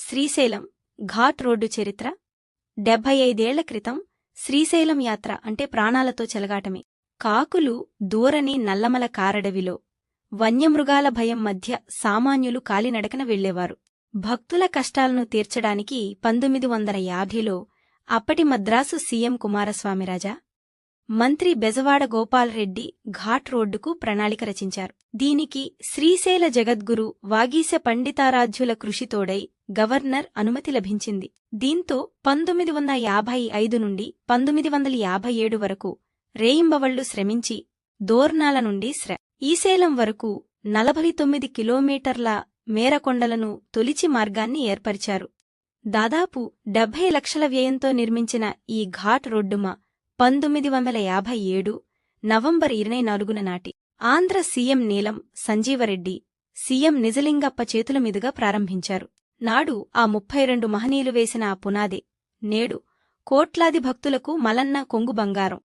Srisailam ghat road చరిత్ర 75 ఏళ్ల క్రితం శ్రీశైలం యాత్ర అంటే ప్రాణాలతో చెలగాటమే. కాకులు దూరని నల్లమల కారడవిలో వన్యమృగాల భయం మధ్య సామాన్యులు కాలినడకన వెళ్లేవారు. భక్తుల కష్టాలను తీర్చడానికి 1950లో అప్పటి మద్రాసు సీఎం కుమారస్వామిరాజా, మంత్రి బెజవాడ గోపాల్రెడ్డి ఘాట్ రోడ్డుకు ప్రణాళిక రచించారు. దీనికి శ్రీశైల జగద్గురు వాగీశ పండితారాధ్యుల కృషితోడై గవర్నర్ అనుమతి లభించింది. దీంతో 1955 నుండి 1957 వరకు రేయింబవళ్లు శ్రమించి దోర్నాల నుండి ఈశైలం వరకు 49 కిలోమీటర్ల మేరకొండలను తొలిచి మార్గాన్ని ఏర్పరిచారు. దాదాపు 70 లక్షల వ్యయంతో నిర్మించిన ఈ ఘాట్ రోడ్డుమ 1957 నవంబర్ 24న నాటి ఆంధ్ర సీఎం నీలం సంజీవరెడ్డి, సీఎం నిజలింగప్ప చేతుల మీదుగా ప్రారంభించారు. నాడు ఆ 32 మహనీయులు వేసిన ఆ పునాదే నేడు కోట్లాది భక్తులకు మలన్న కొంగు బంగారం.